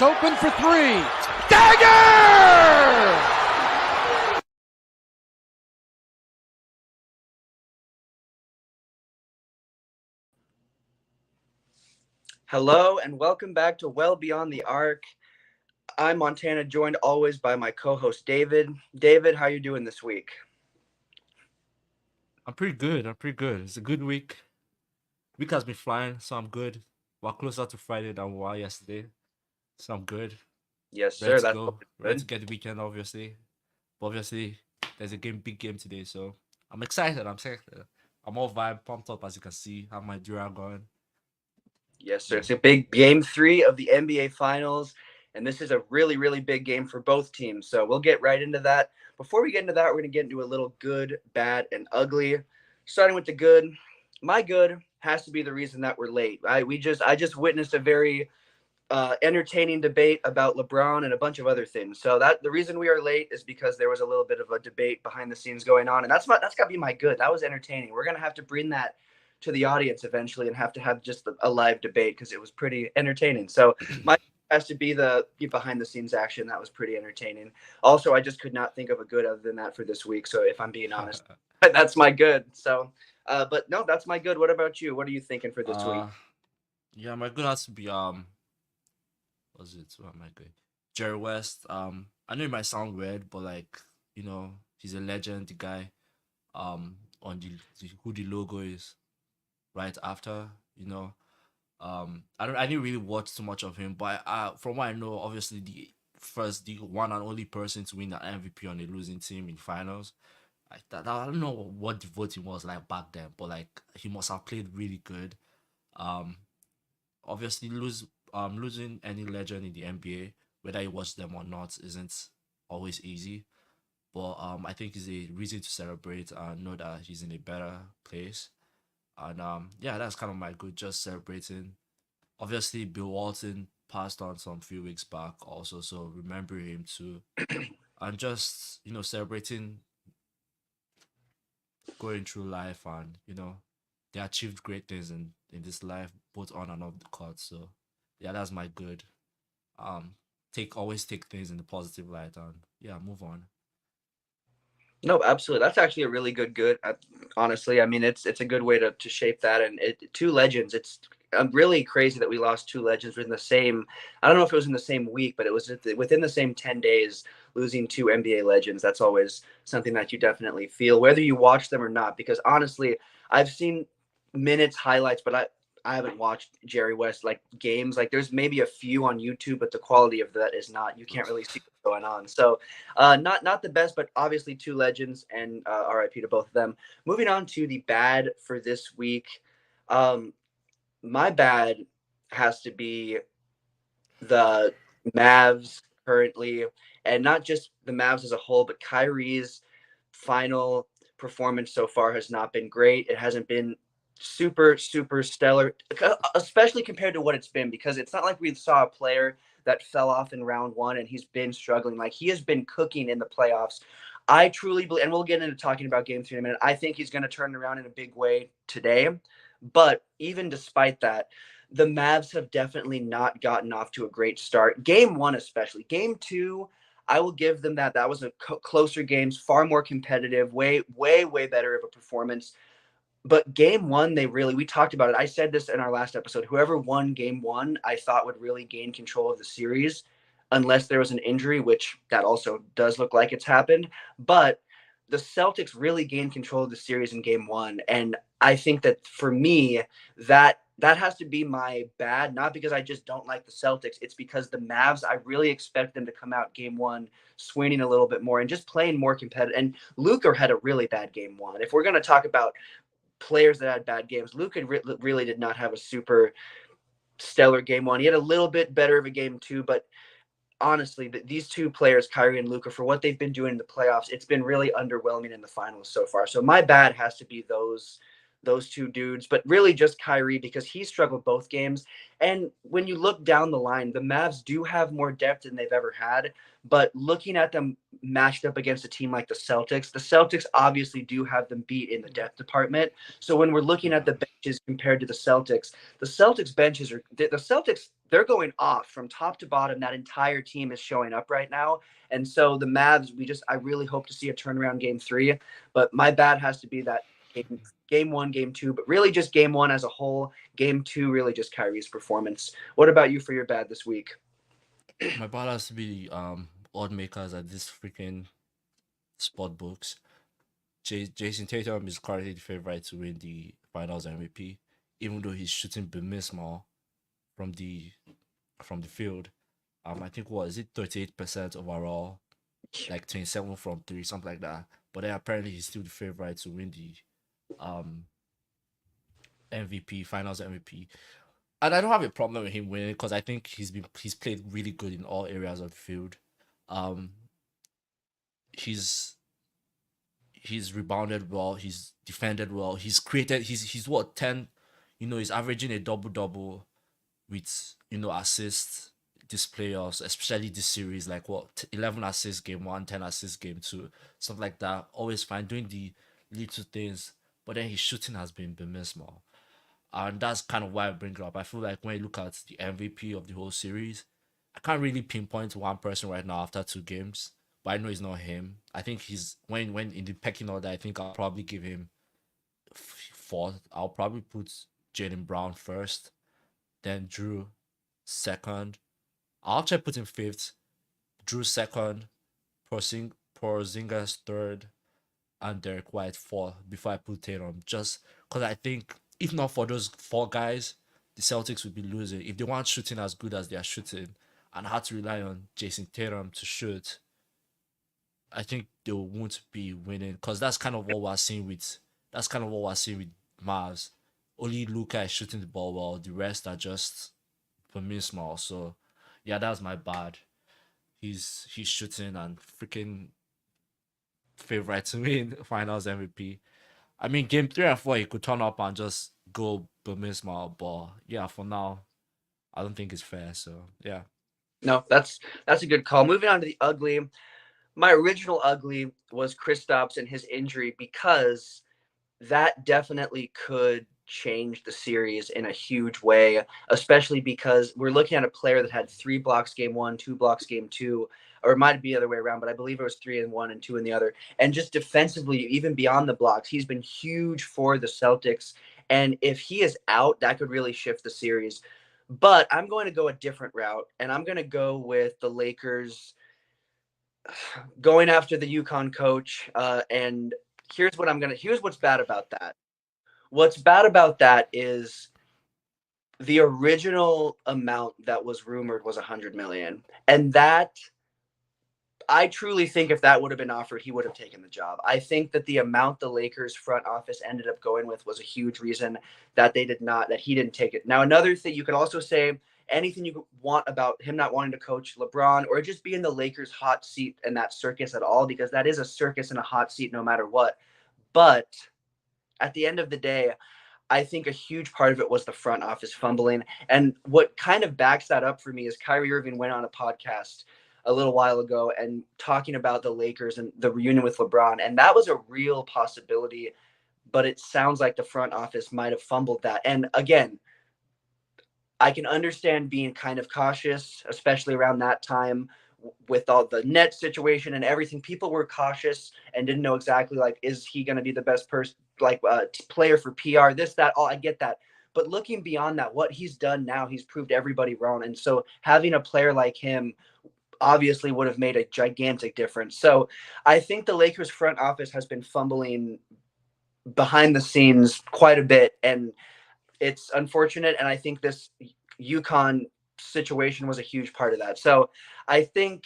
open for three. Dagger! Hello and welcome back to Well Beyond the Arc. I'm Montana, joined always by my co-host David. David, how you doing this week? I'm pretty good. It's a good week. Week has been flying, so I'm good. We're closer to Friday than we were yesterday, so I'm good. Yes, Ready sir. to That's go. always Ready to good. get the weekend, obviously. But obviously, there's a big game today, so I'm excited. I'm excited. I'm all vibe, pumped up, as you can see. Have my Durant going. Yes, sir. Yeah. It's a big game 3 of the NBA Finals, and this is a really, really big game for both teams. So we'll get right into that. Before we get into that, we're going to get into a little good, bad, and ugly. Starting with the good, my good has to be the reason that we're late. I just witnessed a very entertaining debate about LeBron and a bunch of other things. So that the reason we are late is because there was a little bit of a debate behind the scenes going on, and that's got to be my good. That was entertaining. We're gonna have to bring that to the audience eventually and have to have just a live debate because it was pretty entertaining. So my has to be the behind the scenes action. That was pretty entertaining. Also, I just could not think of a good other than that for this week. So if I'm being honest, that's my good. So, but no, that's my good. What about you? What are you thinking for this week? uh, yeah, my good has to be what's it? What am I good? Jerry West. I know it might sound weird, but like he's a legend. The guy, on the who the logo is right after. I didn't really watch too much of him, but from what I know, obviously the one and only person to win the MVP on a losing team in finals. I don't know what the voting was like back then, but like he must have played really good. Um, Obviously losing any legend in the NBA, whether you watch them or not, isn't always easy. But I think it's a reason to celebrate and know that he's in a better place. And yeah, that's kind of my good, just celebrating. Obviously, Bill Walton passed on some few weeks back also, so remember him too. And just, celebrating going through life and, they achieved great things in this life, both on and off the court. So yeah, that's my good. Um take always take things in the positive light and yeah, move on. No, absolutely. That's actually a really good. Honestly, I mean, it's a good way to shape that. And two legends. It's really crazy that we lost two legends within the same. I don't know if it was in the same week, but it was within the same 10 days. Losing two NBA legends. That's always something that you definitely feel, whether you watch them or not. Because honestly, I've seen minutes highlights, but I haven't watched Jerry West like games. Like there's maybe a few on YouTube, but the quality of that is not. You can't really see what's going on. So not the best, but obviously two legends, and RIP to both of them. Moving on to the bad for this week. Um, my bad has to be the Mavs currently, and not just the Mavs as a whole, but Kyrie's final performance so far has not been great. It hasn't been super stellar, especially compared to what it's been, because it's not like we saw a player that fell off in round one and he's been struggling. Like he has been cooking in the playoffs. I truly believe, and we'll get into talking about game 3 in a minute. I think he's going to turn around in a big way today. But even despite that, the Mavs have definitely not gotten off to a great start. Game 1, especially. Game 2, I will give them that. That was a closer games, far more competitive, way better of a performance. But game 1, we talked about it. I said this in our last episode. Whoever won game 1, I thought would really gain control of the series, unless there was an injury, which that also does look like it's happened. But the Celtics really gained control of the series in game 1, and I think that for me, that has to be my bad, not because I just don't like the Celtics. It's because the Mavs, I really expect them to come out game 1 swinging a little bit more and just playing more competitive. And Luka had a really bad game 1. If we're going to talk about players that had bad games, Luka really did not have a super stellar game 1. He had a little bit better of a game 2, but honestly, these two players, Kyrie and Luka, for what they've been doing in the playoffs, it's been really underwhelming in the finals so far. So my bad has to be those two dudes, but really just Kyrie, because he struggled both games. And when you look down the line, the Mavs do have more depth than they've ever had. But looking at them matched up against a team like the Celtics obviously do have them beat in the depth department. So when we're looking at Yeah. the benches compared to the Celtics benches are the Celtics they're going off from top to bottom. That entire team is showing up right now. And so the Mavs, I really hope to see a turnaround game 3. But my bad has to be that game 1, game 2, but really just game 1 as a whole. Game 2, really just Kyrie's performance. What about you for your bad this week? My bad has to be odd makers at this freaking sport books. Jason Tatum is currently the favorite to win the Finals MVP, even though he's shooting abysmal from the field. I think what is it, 38% overall, like 27 from three, something like that. But then apparently he's still the favorite to win the um MVP, Finals MVP. And I don't have a problem with him winning because I think he's played really good in all areas of the field. Um, he's he's rebounded well, he's defended well, he's created. He's what 10, he's averaging a double double with assists this playoffs, especially this series. Like what 11 assists game one, 10 assists game two, stuff like that. Always fine doing the little things, but then his shooting has been abysmal. And that's kind of why I bring it up. I feel like when you look at the MVP of the whole series, I can't really pinpoint one person right now after 2 games, but I know it's not him. I think he's when in the pecking order, I think I'll probably give him fourth. I'll probably put Jaylen Brown first, then Drew second. I'll actually put him fifth, Drew second, Porzingis third, and Derek White fourth before I put Tatum. Just because I think if not for those 4 guys, the Celtics would be losing. If they weren't shooting as good as they are shooting and had to rely on Jason Tatum to shoot, I think they won't be winning because that's kind of what we're seeing with Mavs. Only Luca is shooting the ball well. The rest are just for me small. So yeah, that's my bad. He's shooting and freaking favorite to win Finals MVP. I mean, game 3 and 4, he could turn up and just go Bumismal, but yeah, for now, I don't think it's fair. So yeah. No, that's a good call. Moving on to the ugly. My original ugly was Kristaps and his injury because that definitely could change the series in a huge way, especially because we're looking at a player that had 3 blocks game 1, 2 blocks game 2, or it might be the other way around, but I believe it was 3 in one and 2 in the other. And just defensively, even beyond the blocks, he's been huge for the Celtics. And if he is out, that could really shift the series. But I'm going to go a different route, and I'm going to go with the Lakers going after the UConn coach. And here's what's bad about that. What's bad about that is the original amount that was rumored was 100 million, and that I truly think if that would have been offered, he would have taken the job. I think that the amount the Lakers front office ended up going with was a huge reason that he didn't take it. Now, another thing you could also say, anything you want about him not wanting to coach LeBron or just be in the Lakers hot seat and that circus at all, because that is a circus and a hot seat no matter what. But at the end of the day, I think a huge part of it was the front office fumbling. And what kind of backs that up for me is Kyrie Irving went on a podcast a little while ago and talking about the Lakers and the reunion with LeBron. And that was a real possibility, but it sounds like the front office might have fumbled that. And again, I can understand being kind of cautious, especially around that time with all the net situation and everything. People were cautious and didn't know exactly like, is he going to be the best person, like player for PR, this, that, all. I get that. But looking beyond that, what he's done now, he's proved everybody wrong. And so having a player like him obviously would have made a gigantic difference. So I think the Lakers front office has been fumbling behind the scenes quite a bit. And it's unfortunate. And I think this UConn situation was a huge part of that. So I think,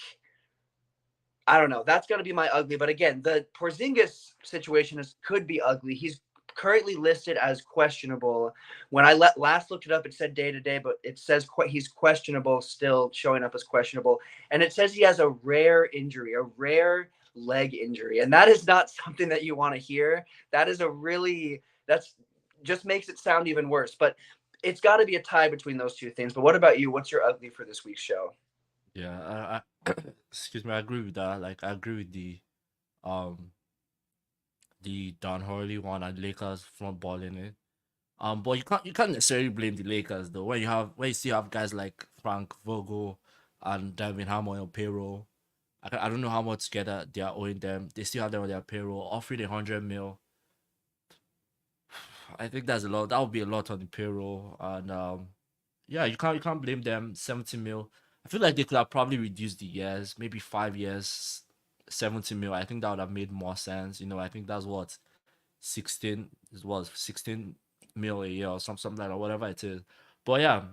I don't know, that's going to be my ugly. But again, the Porzingis situation could be ugly. He's currently listed as questionable. When I last looked it up, it said day to day, but it says he's questionable, still showing up as questionable. And it says he has a rare injury, a rare leg injury. And that is not something that you want to hear. That's just makes it sound even worse. But it's got to be a tie between those two things. But what about you? What's your ugly for this week's show? Yeah, excuse me, I agree with that. Like I agree with um the Don Hurley one and Lakers front ball in it. But you can't necessarily blame the Lakers though when you still have guys like Frank Vogel and Devin Ham on your payroll. I don't know how much together they are owing them. They still have them on their payroll, offering 100 mil. I think that's a lot. That would be a lot on the payroll, and yeah, you can't blame them. 70 mil. I feel like they could have probably reduced the years, maybe 5 years, 70 mil. I think that would have made more sense. I think that's what 16 is was 16 mil a year or something like that, whatever it is. But yeah,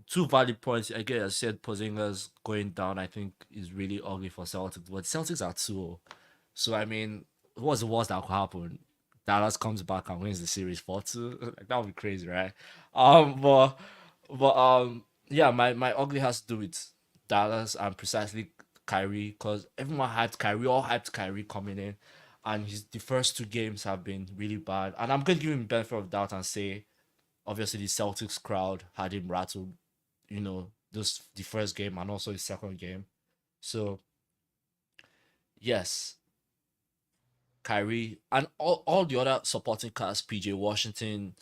two valid points. Again, as I said, Porzingis going down, I think is really ugly for Celtics. But Celtics are 2. So I mean, what's the worst that could happen? Dallas comes back and wins the series 4-2. Like, that would be crazy, right? But yeah, my ugly has to do with Dallas and precisely Kyrie, because everyone hyped Kyrie, all hyped Kyrie coming in, and the first 2 games have been really bad. And I'm going to give him the benefit of doubt and say, obviously, the Celtics crowd had him rattled, this the first game and also the second game. So yes, Kyrie and all the other supporting cast, PJ Washington,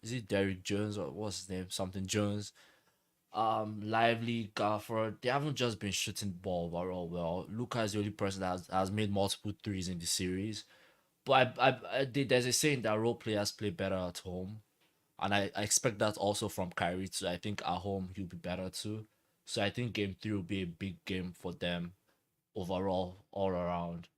is it Derrick Jones or what's his name? Something Jones. Lively, Gafford, they haven't just been shooting the ball overall well. Luca is the only person that has made multiple threes in the series. But there's a saying that role players play better at home. And I expect that also from Kyrie too. I think at home he'll be better too. So I think game 3 will be a big game for them overall, all around.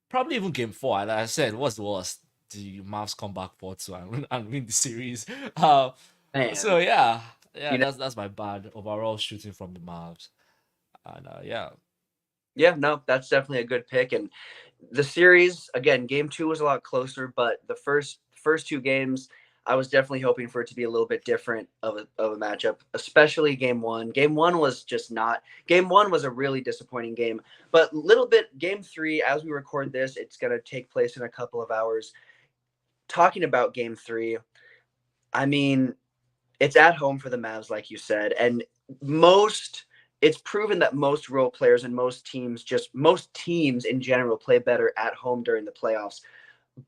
Probably even game 4. And like I said, what's the worst? The Mavs come back 4-2 and win the series. So Man, yeah, yeah, you know, that's my bad overall shooting from the Mavs. And yeah, yeah, no, that's definitely a good pick. And the series again, game two was a lot closer, but the first two games, I was definitely hoping for it to be a little bit different of a matchup, especially game one. Game one was just not. Game one was a really disappointing game, but little bit game three. As we record this, it's gonna take place in a couple of hours. Talking about game three, I mean, it's at home for the Mavs, like you said, and most it's proven that most role players and most teams in general play better at home during the playoffs.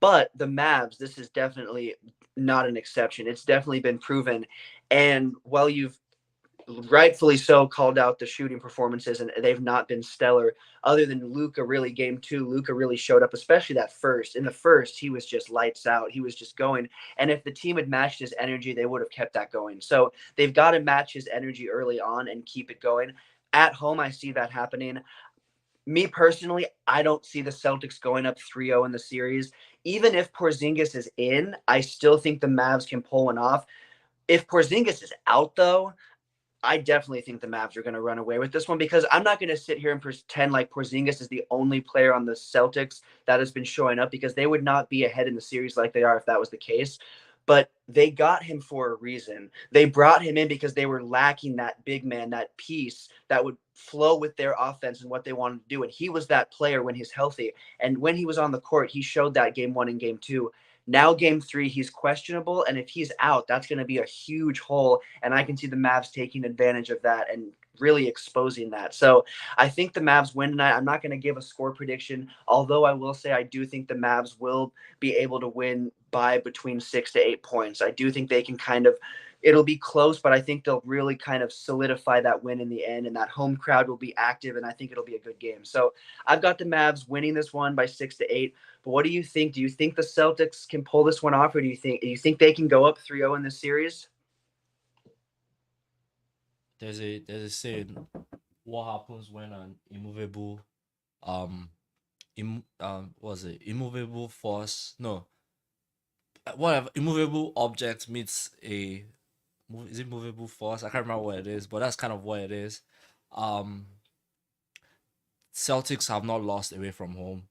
But the Mavs, this is definitely not an exception. It's definitely been proven. And while you've rightfully so called out the shooting performances and they've not been stellar, other than Luka, really game two, Luka really showed up, especially that first. In the first, he was just lights out. He was just going. And if the team had matched his energy, they would have kept that going. So they've got to match his energy early on and keep it going. At home, I see that happening. Me personally, I don't see the Celtics going up 3-0 in the series. Even if Porzingis is in, I still think the Mavs can pull one off. If Porzingis is out, though, I definitely think the Mavs are going to run away with this one because I'm not going to sit here and pretend like Porzingis is the only player on the Celtics that has been showing up because they would not be ahead in the series like they are if that was the case. But they got him for a reason. They brought him in because they were lacking that big man, that piece that would flow with their offense and what they wanted to do. And he was that player when he's healthy. And when he was on the court, he showed that game one and game two. Now, game three, he's questionable. And if he's out, that's going to be a huge hole. And I can see the Mavs taking advantage of that and really exposing that. So I think the Mavs win tonight. I'm not going to give a score prediction, although I will say I do think the Mavs will be able to win by between 6 to 8 points. I do think they can kind of it'll be close, but I think they'll really kind of solidify that win in the end, and that home crowd will be active, and I think it'll be a good game. So I've got the Mavs winning this one by 6 to 8. But what do you think? Do you think the Celtics can pull this one off, or do you think they can go up 3-0 in this series? there's a saying, what happens when an immovable um was it immovable force, no, whatever, immovable object meets a is it movable force? I can't remember what it is, but that's kind of what it is. um Celtics have not lost away from home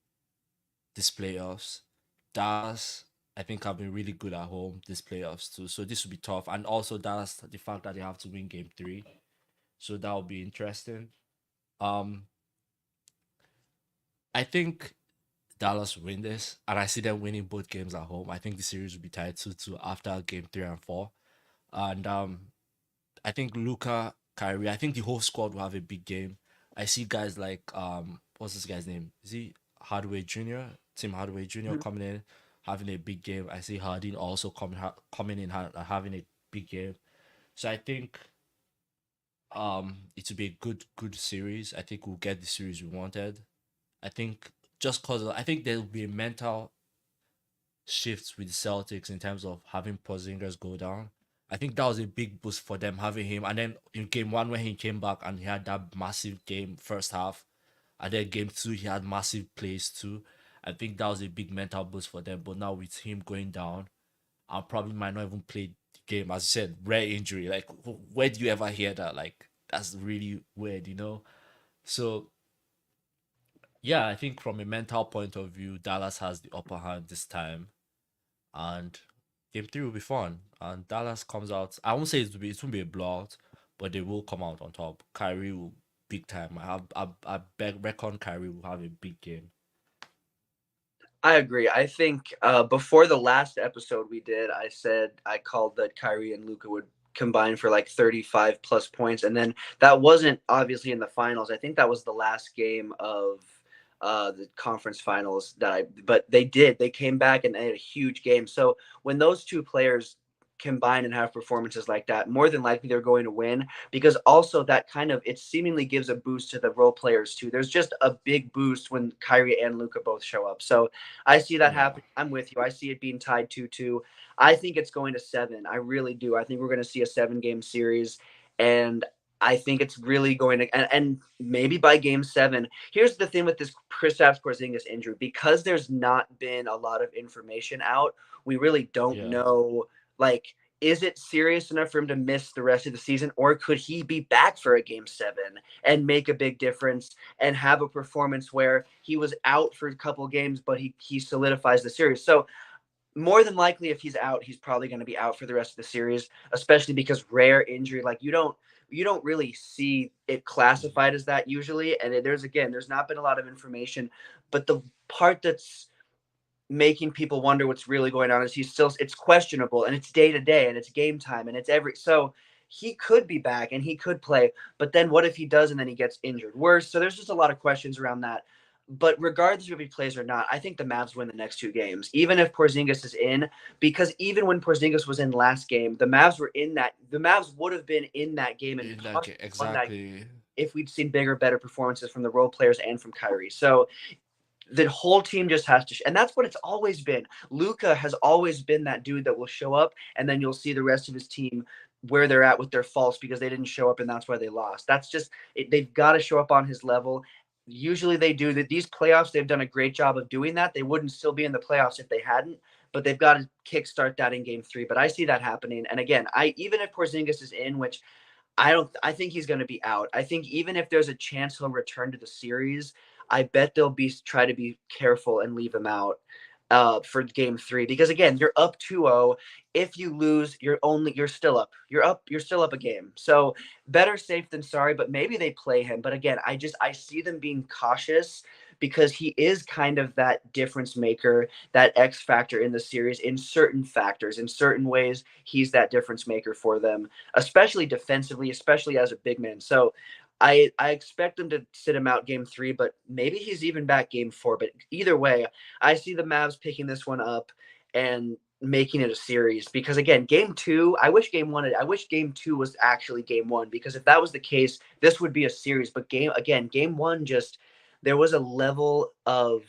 this playoffs. Dallas, I think, have been really good at home this playoffs too. So this will be tough. And also Dallas, the fact that they have to win game 3. So that will be interesting. Um I think Dallas will win this, and I see them winning both games at home. I think the series will be tied 2-2 after game 3 and 4. And I think Luca, Kyrie, I think the whole squad will have a big game. I see guys like what's this guy's name? Is he Hardaway Jr.? Tim Hardaway Jr. coming in. having a big game. I see Harden also coming in having a big game. So I think it will be a good series. I think we'll get the series we wanted. I think just cause I think there will be a mental shift with the Celtics in terms of having Porzingis go down. I think that was a big boost for them having him. And then in game one when he came back and he had that massive game first half, and then game two he had massive plays too. I think that was a big mental boost for them. But now with him going down, I probably might not even play the game. As you said, rare injury. Like where do you ever hear that? Like that's really weird, you know. So yeah, I think from a mental point of view, Dallas has the upper hand this time, and game three will be fun. And Dallas comes out. I won't say it won't be a blowout, but they will come out on top. Kyrie will big time. Reckon Kyrie will have a big game. I agree. I think before the last episode we did, I said I called that Kyrie and Luca would combine for like 35 plus points, and then that wasn't obviously in the finals. I think that was the last game of the conference finals that I. But they did. They came back and they had a huge game. So when those two players combine and have performances like that, more than likely they're going to win, because also that kind of it seemingly gives a boost to the role players too. There's just a big boost when Kyrie and Luca both show up. So I see that Yeah. happen. I'm with you. I see it being tied 2-2. I think it's going to 7. I really do. I think we're going to see a 7-game series, and I think it's really going to, and maybe by game 7. Here's the thing with this Kristaps Porzingis injury, because there's not been a lot of information out. We really don't Yeah. know, like, is it serious enough for him to miss the rest of the season, or could he be back for a game 7 and make a big difference and have a performance where he was out for a couple of games, but he solidifies the series? So more than likely, if he's out, he's probably going to be out for the rest of the series, especially because rare injury, like you don't really see it classified as that usually. And there's not been a lot of information, but the part that's making people wonder what's really going on is it's questionable, and it's day to day, and it's game time, and it's every so he could be back and he could play, but then what if he does and then he gets injured worse? So there's just a lot of questions around that. But regardless of if he plays or not, I think the Mavs win the next 2 games, even if Porzingis is in, because even when Porzingis was in last game, the Mavs would have been in that game and In that possibly game, won that exactly. if we'd seen bigger, better performances from the role players and from Kyrie. So the whole team just has to, and that's what it's always been. Luca has always been that dude that will show up, and then you'll see the rest of his team where they're at with their faults because they didn't show up, and that's why they lost. That's just it, they've got to show up on his level. Usually they do that. These playoffs, they've done a great job of doing that. They wouldn't still be in the playoffs if they hadn't, but they've got to kickstart that in game 3. But I see that happening. And again, I even if Porzingis is in, which I don't. I think he's going to be out. I think even if there's a chance he'll return to the series, I bet they'll be try to be careful and leave him out for game 3, because again, you're up 2-0. If you lose, you're still up. You're still up a game. So better safe than sorry. But maybe they play him. But again, I see them being cautious because he is kind of that difference maker, that X factor in the series in certain factors, in certain ways. He's that difference maker for them, especially defensively, especially as a big man. So I expect them to sit him out game 3, but maybe he's even back game 4. But either way, I see the Mavs picking this one up and making it a series, because again, game 2, I wish game 2 was actually game 1, because if that was the case, this would be a series. But game 1, just there was a level of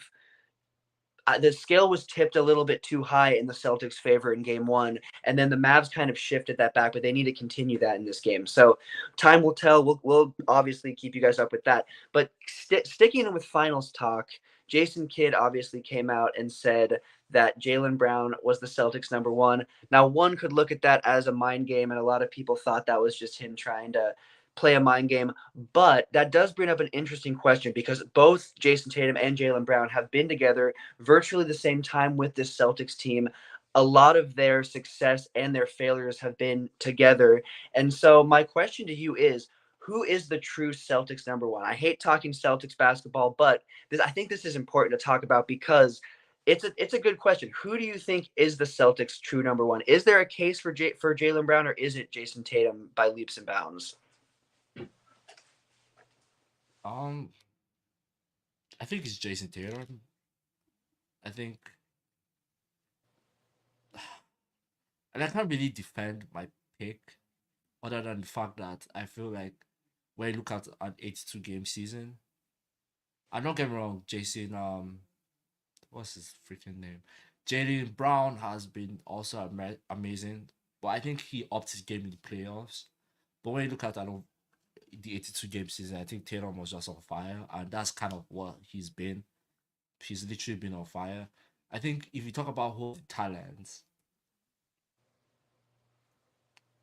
the scale was tipped a little bit too high in the Celtics' favor in game 1, and then the Mavs kind of shifted that back, but they need to continue that in this game. So time will tell. We'll obviously keep you guys up with that. But sticking with finals talk, Jason Kidd obviously came out and said that Jaylen Brown was the Celtics' number 1. Now, one could look at that as a mind game, and a lot of people thought that was just him trying to play a mind game. But that does bring up an interesting question, because both Jason Tatum and Jaylen Brown have been together virtually the same time with this Celtics team. A lot of their success and their failures have been together. And so my question to you is, who is the true Celtics number 1? I hate talking Celtics basketball, but I think this is important to talk about, because it's a good question. Who do you think is the Celtics true number 1? Is there a case for Jaylen Brown, or is it Jason Tatum by leaps and bounds? Um, I think it's Jason Tatum. I think And I can't really defend my pick other than the fact that I feel like when you look at an 82 game season, and don't get me wrong, Jason, what's his freaking name? Jalen Brown has been also amazing, but I think he upped his game in the playoffs. But when you look at the 82 game season, I think Tatum was just on fire, and that's kind of what he's been. He's literally been on fire. I think if you talk about who the talents,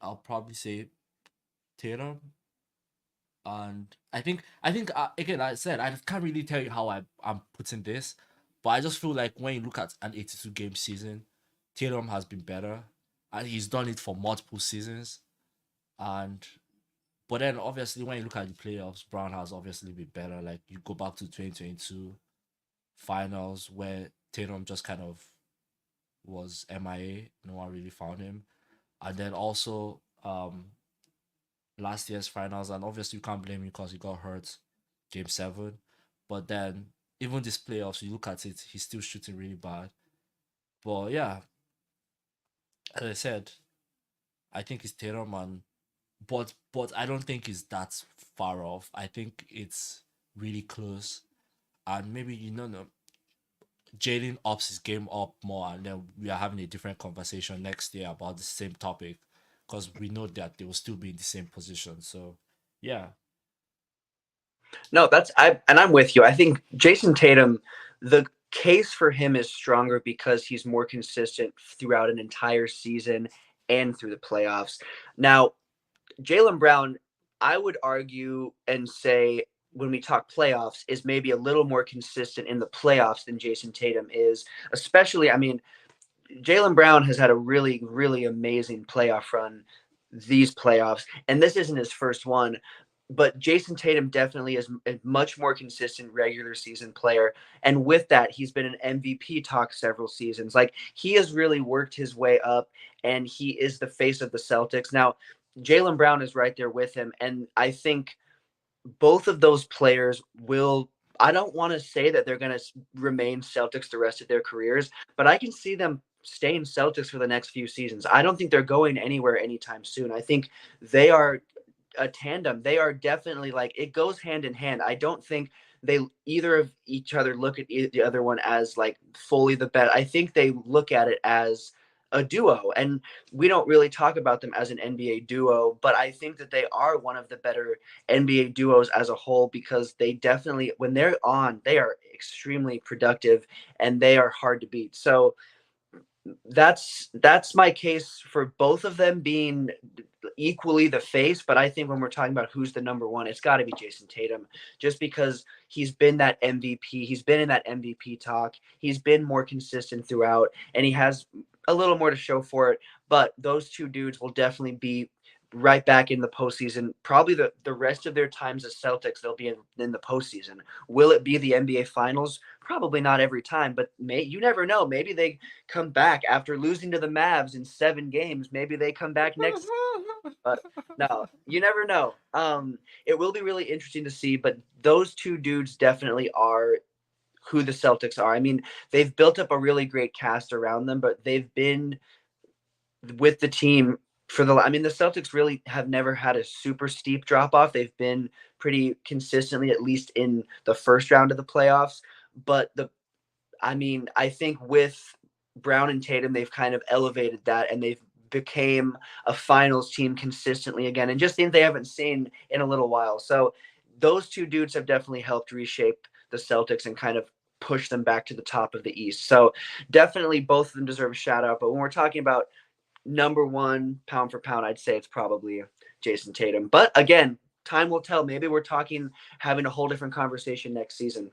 I'll probably say Tatum. And I think again, like I said, I can't really tell you how I'm putting this, but I just feel like when you look at an 82 game season, Tatum has been better, and he's done it for multiple seasons. And but then obviously when you look at the playoffs, Brown has obviously been better. Like you go back to 2022 finals where Tatum just kind of was MIA, no one really found him, and then also last year's finals, and obviously you can't blame him because he got hurt game 7. But then even this playoffs, you look at it, he's still shooting really bad. But yeah, as I said, I think it's Tatum, and but I don't think it's that far off. I think it's really close, and maybe no, Jalen ups his game up more, and then we are having a different conversation next year about the same topic because we know that they will still be in the same position. So yeah. No, I'm with you. I think Jason Tatum, the case for him is stronger because he's more consistent throughout an entire season and through the playoffs. Now, Jalen Brown, I would argue and say when we talk playoffs is maybe a little more consistent in the playoffs than Jason Tatum is, especially I mean, Jalen Brown has had a really, really amazing playoff run these playoffs, and this isn't his first one. But Jason Tatum definitely is a much more consistent regular season player. And with that, he's been an MVP talk several seasons. Like he has really worked his way up and he is the face of the Celtics. Now, Jalen Brown is right there with him. And I think both of those players will. I don't want to say that they're going to remain Celtics the rest of their careers, but I can see them staying Celtics for the next few seasons. I don't think they're going anywhere anytime soon. I think they are a tandem. They are definitely like it goes hand in hand. I don't think they either of each other look at the other one as like fully the bet. I think they look at it as a duo, and we don't really talk about them as an NBA duo, but I think that they are one of the better NBA duos as a whole because they definitely, when they're on, they are extremely productive and they are hard to beat. So that's my case for both of them being equally the face, but I think when we're talking about who's the number one, it's got to be Jason Tatum, just because he's been that MVP. He's been in that MVP talk. He's been more consistent throughout, and he has a little more to show for it. But those two dudes will definitely be right back in the postseason. Probably the rest of their times as Celtics, they'll be in the postseason. Will it be the NBA Finals? Probably not every time, but you never know. Maybe they come back after losing to the Mavs in 7 games. Maybe they come back next. But no, you never know. It will be really interesting to see. But those two dudes definitely are who the Celtics are. I mean, they've built up a really great cast around them, but they've been with the team for the. I mean, the Celtics really have never had a super steep drop off. They've been pretty consistently, at least in the first round of the playoffs. But I mean, I think with Brown and Tatum, they've kind of elevated that and they've became a finals team consistently again, and just things they haven't seen in a little while. So those two dudes have definitely helped reshape the Celtics and kind of push them back to the top of the East. So definitely both of them deserve a shout out. But when we're talking about number one pound for pound, I'd say it's probably Jason Tatum. But again, time will tell. Maybe we're talking having a whole different conversation next season.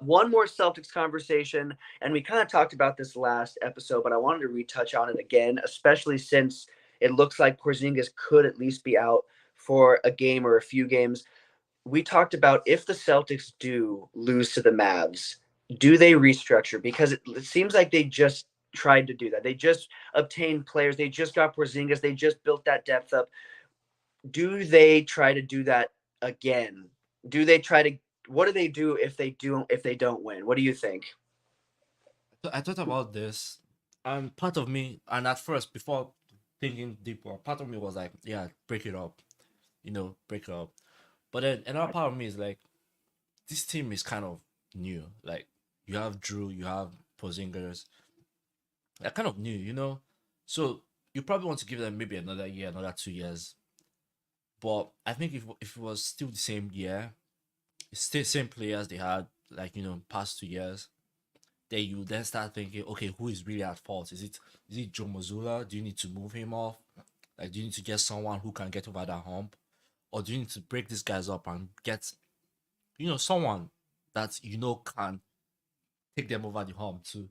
One more Celtics conversation, and we kind of talked about this last episode, but I wanted to retouch on it again, especially since it looks like Porzingis could at least be out for a game or a few games. We talked about if the Celtics do lose to the Mavs, do they restructure? Because it seems like they just tried to do that. They just obtained players. They just got Porzingis. They just built that depth up. Do they try to do that again? Do they try to? What do they do if they don't win? What do you think? So I thought about this, and part of me, and at first, before thinking deeper. Part of me was like, yeah, break it up, break it up. But then another part of me is like, this team is kind of new. Like, you have Drew, you have Porzingis. They're kind of new, So you probably want to give them maybe another year, another 2 years. But I think if it was still the same year, it's still same players they had, like, past 2 years, then you then start thinking, okay, who is really at fault? Is it Joe Mazzulla? Do you need to move him off? Like, do you need to get someone who can get over that hump? Or do you need to break these guys up and get, someone that can take them over the hump too?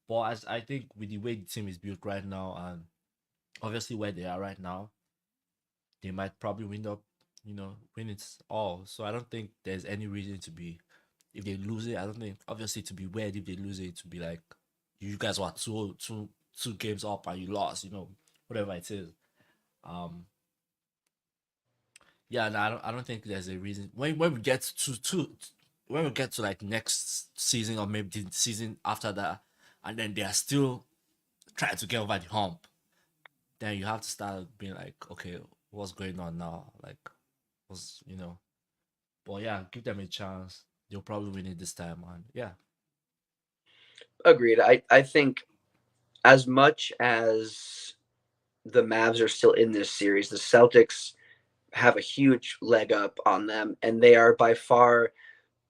But as I think with the way the team is built right now and obviously where they are right now, they might probably win it all. So I don't think there's any reason to be, if they lose it, I don't think, obviously, to be weird if they lose it, to be like, you guys were two games up and you lost, whatever it is. Um, yeah, no, I don't think there's a reason. When we get when we get to like next season or maybe the season after that, and then they are still trying to get over the hump, then you have to start being like, okay, what's going on now? Like, what's But yeah, give them a chance. They'll probably win it this time, and yeah. Agreed. I think as much as the Mavs are still in this series, the Celtics have a huge leg up on them, and they are by far,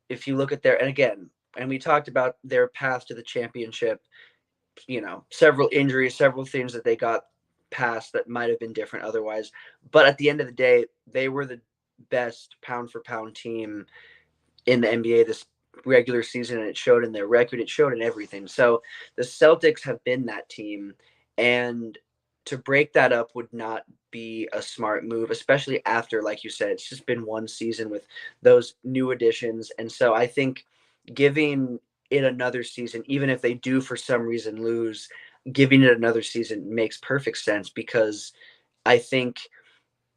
if you look at their, and again, and we talked about their path to the championship, several injuries, several things that they got past that might have been different otherwise. But at the end of the day, they were the best pound for pound team in the NBA this regular season, and it showed in their record, it showed in everything. So the Celtics have been that team, and to break that up would not be a smart move, especially after, like you said, it's just been one season with those new additions. And so I think giving it another season, even if they do for some reason lose, giving it another season makes perfect sense, because I think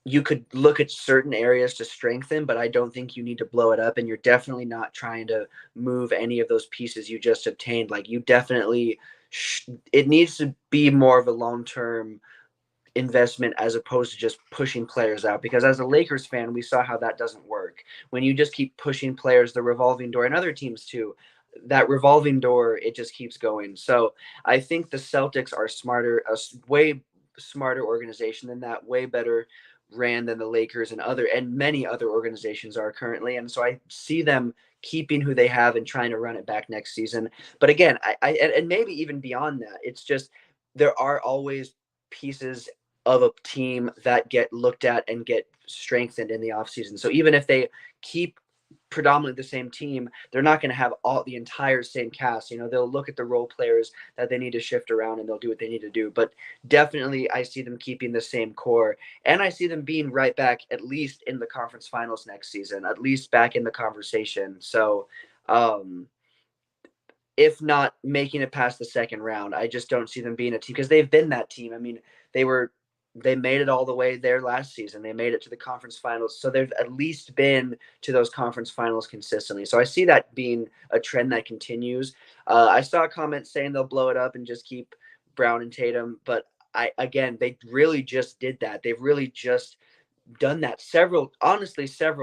you could look at certain areas to strengthen, but I don't think you need to blow it up. And you're definitely not trying to move any of those pieces you just obtained. Like, you definitely, it needs to be more of a long term investment as opposed to just pushing players out. Because as a Lakers fan, we saw how that doesn't work. When you just keep pushing players, the revolving door, and other teams too, that revolving door, it just keeps going. So I think the Celtics are smarter, a way smarter organization than that, way better ran than the Lakers and many other organizations are currently. And so I see them keeping who they have and trying to run it back next season. But again, and maybe even beyond that, it's just there are always pieces of a team that get looked at and get strengthened in the offseason. So even if they keep predominantly the same team, they're not going to have all the entire same cast. They'll look at the role players that they need to shift around and they'll do what they need to do. But definitely, I see them keeping the same core, and I see them being right back at least in the conference finals next season, at least back in the conversation. So, if not making it past the second round, I just don't see them being a team, because they've been that team. I mean, they made it all the way there last season. They made it to the conference finals. So they've at least been to those conference finals consistently. So I see that being a trend that continues. I saw a comment saying they'll blow it up and just keep Brown and Tatum. But they really just did that. They've really just done that several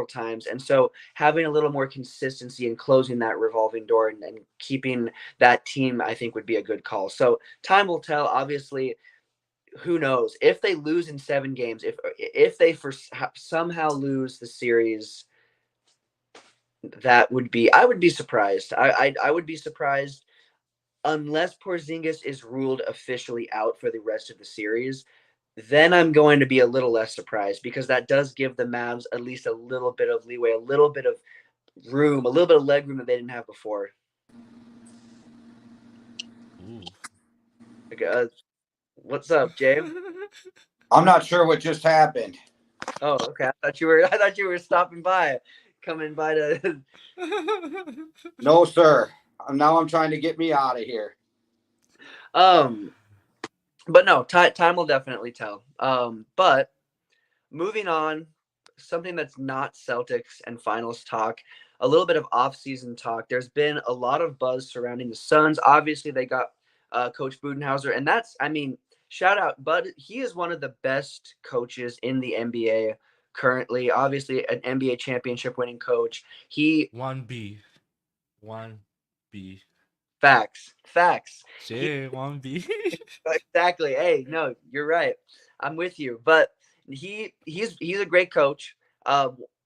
times. And so having a little more consistency and closing that revolving door and keeping that team, I think, would be a good call. So time will tell. Obviously, who knows if they lose in 7 games, if they somehow lose the series, I would be surprised. I would be surprised, unless Porzingis is ruled officially out for the rest of the series. Then I'm going to be a little less surprised, because that does give the Mavs at least a little bit of leeway, a little bit of room, a little bit of leg room that they didn't have before. Ooh. What's up, James? I'm not sure what just happened. Oh, okay. I thought you were stopping by, coming by to. No, sir. Now I'm trying to get me out of here. But no, time will definitely tell. But moving on, something that's not Celtics and finals talk, a little bit of off-season talk. There's been a lot of buzz surrounding the Suns. Obviously, they got Coach Budenholzer, and that's, I mean, shout out, Bud. He is one of the best coaches in the NBA currently. Obviously, an NBA championship winning coach. He 1B. 1B. facts. He J1B. exactly. Hey, no, you're right. I'm with you. But he's a great coach.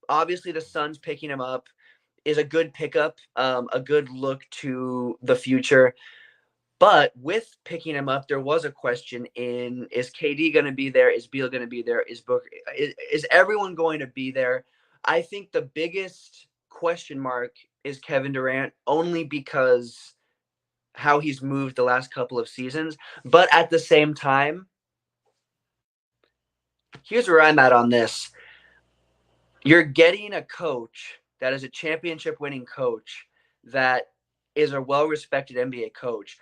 Obviously, the Suns picking him up is a good pickup, a good look to the future. But with picking him up, there was a question in: is KD going to be there? Is Beal going to be there? Is Booker? Is everyone going to be there? I think the biggest question mark is Kevin Durant, only because how he's moved the last couple of seasons. But at the same time, here's where I'm at on this. You're getting a coach that is a championship winning coach that is a well respected NBA coach.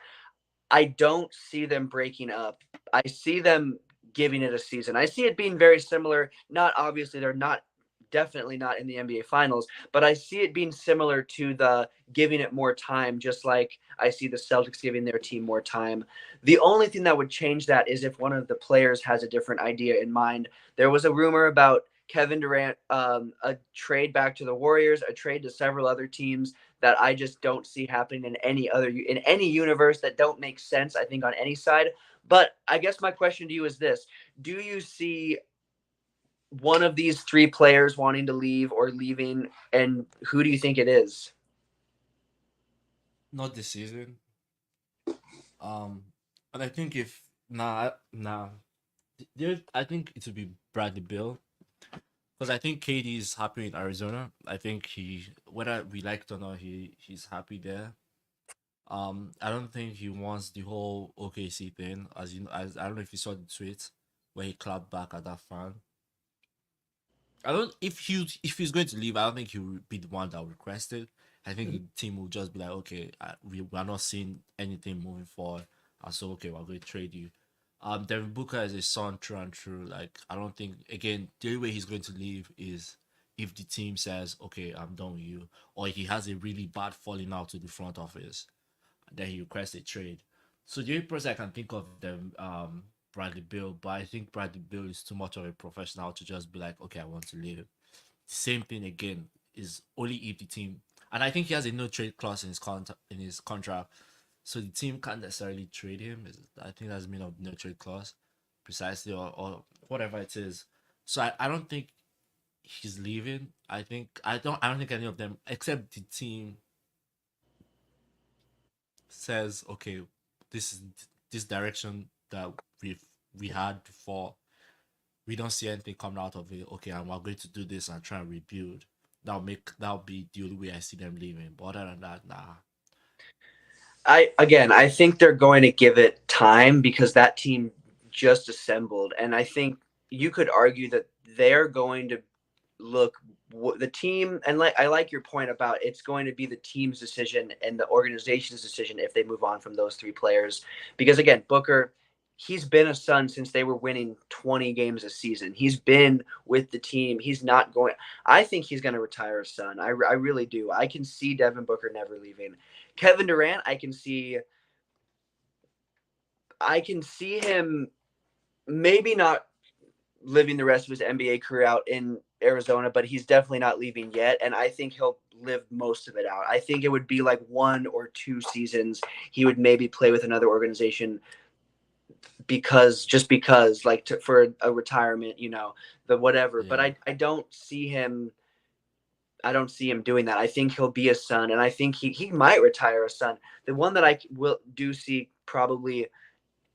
I don't see them breaking up. I see them giving it a season. I see it being very similar. Not obviously, they're not definitely not in the NBA finals, but I see it being similar to the giving it more time, just like I see the Celtics giving their team more time. The only thing that would change that is if one of the players has a different idea in mind. There was a rumor about Kevin Durant, a trade back to the Warriors, a trade to several other teams that I just don't see happening in any universe that don't make sense, I think, on any side. But I guess my question to you is this: do you see one of these three players wanting to leave or leaving, and who do you think it is? Not this season. But I think if nah, I think it would be Bradley Bill, because I think KD is happy in Arizona. I think whether we like it or not, he's happy there. I don't think he wants the whole OKC thing. As you know, as I don't know if you saw the tweet where he clapped back at that fan. I don't if he's going to leave, I don't think he will be the one that will request it. I think the team will just be like, okay, we're not seeing anything moving forward, and so okay, we're going to trade you. Devin Booker is a son through and through. Like I don't think again the only way he's going to leave is if the team says, okay, I'm done with you, or he has a really bad falling out to the front office, then he requests a trade. So the only person I can think of them Bradley Bill, but I think Bradley Bill is too much of a professional to just be like, okay, I want to leave. Same thing again is only if the team, and I think he has a no trade clause in his contract, so the team can't necessarily trade him. I think that's mean of no trade clause, precisely, or whatever it is. So I don't think he's leaving. I don't think any of them except the team says, okay, this is this direction that we had before. We don't see anything coming out of it. Okay, and we're going to do this and try and rebuild. That'll be the only way I see them leaving. But other than that, nah. I think they're going to give it time because that team just assembled, and I think you could argue that they're going to look the team, and I like your point about it's going to be the team's decision and the organization's decision if they move on from those three players, because again, Booker, he's been a Sun since they were winning 20 games a season. He's been with the team. He's not going. I think he's going to retire a Sun. I really do. I can see Devin Booker never leaving. Kevin Durant, I can see him maybe not living the rest of his NBA career out in Arizona, but he's definitely not leaving yet. And I think he'll live most of it out. I think it would be like 1 or 2 seasons he would maybe play with another organization because for a retirement, the whatever. Yeah. But I don't see him. I don't see him doing that. I think he'll be a Sun, and I think he might retire a Sun. The one that I do see probably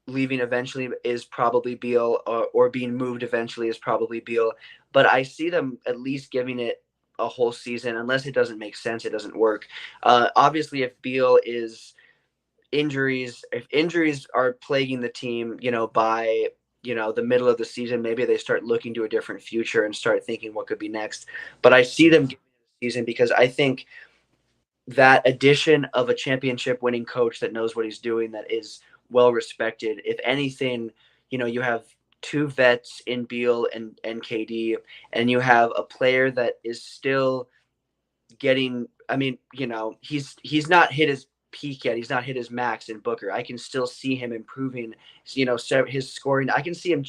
leaving eventually is probably Beal, or being moved eventually is probably Beal. But I see them at least giving it a whole season. Unless it doesn't make sense, it doesn't work. Obviously, if injuries are plaguing the team, by the middle of the season, maybe they start looking to a different future and start thinking what could be next. But I see them giving it a season because I think that addition of a championship winning coach that knows what he's doing, that is well respected. If anything, you have 2 vets in Beal and KD, and you have a player that is still getting. I mean, he's not hit his peak yet. He's not hit his max in Booker. I can still see him improving, his scoring. I can see him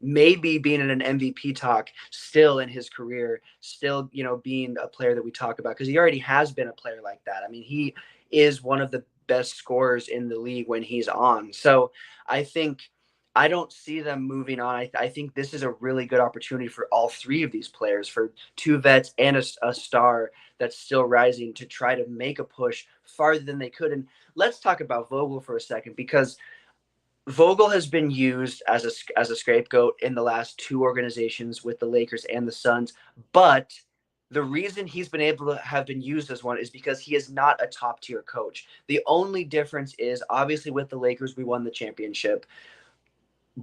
maybe being in an MVP talk still in his career, still, being a player that we talk about, because he already has been a player like that. I mean, he is one of the best scorers in the league when he's on. So I don't see them moving on. I think this is a really good opportunity for all three of these players, for two vets and a star that's still rising, to try to make a push farther than they could. And let's talk about Vogel for a second, because Vogel has been used as a scapegoat in the last two organizations, with the Lakers and the Suns. But the reason he's been able to have been used as one is because he is not a top tier coach. The only difference is, obviously, with the Lakers, we won the championship.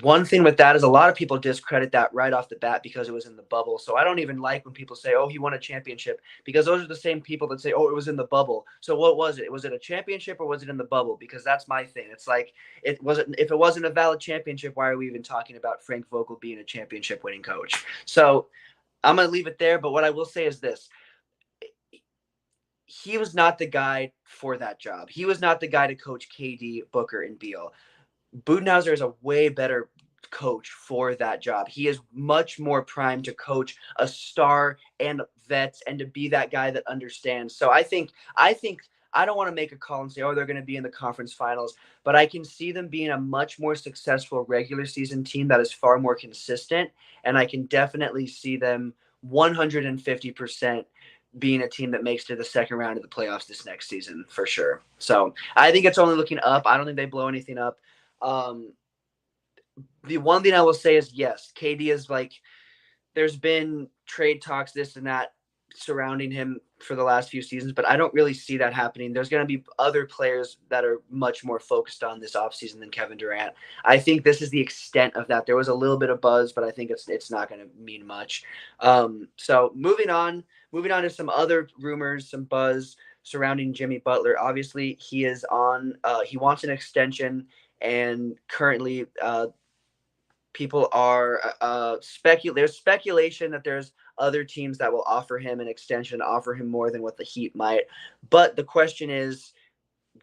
One thing with that is a lot of people discredit that right off the bat because it was in the bubble. So I don't even like when people say, oh, he won a championship, because those are the same people that say, oh, it was in the bubble. So what was it? Was it a championship or was it in the bubble? Because that's my thing. It's like, if it wasn't a valid championship, why are we even talking about Frank Vogel being a championship winning coach? So I'm going to leave it there. But what I will say is this: he was not the guy for that job. He was not the guy to coach KD, Booker, and Beal. Budenholzer is a way better coach for that job. He is much more primed to coach a star and vets, and to be that guy that understands. So I think I don't want to make a call and say, oh, they're going to be in the conference finals, but I can see them being a much more successful regular season team that is far more consistent. And I can definitely see them 150% being a team that makes to the second round of the playoffs this next season, for sure. So I think it's only looking up. I don't think they blow anything up. The one thing I will say is, yes, KD is like, there's been trade talks, this and that, surrounding him for the last few seasons, but I don't really see that happening. There's going to be other players that are much more focused on this offseason than Kevin Durant. I think this is the extent of that. There was a little bit of buzz, but I think it's not going to mean much. So moving on to some other rumors, some buzz surrounding Jimmy Butler. Obviously, he is on. He wants an extension. And currently, people are there's speculation that there's other teams that will offer him an extension, offer him more than what the Heat might. But the question is,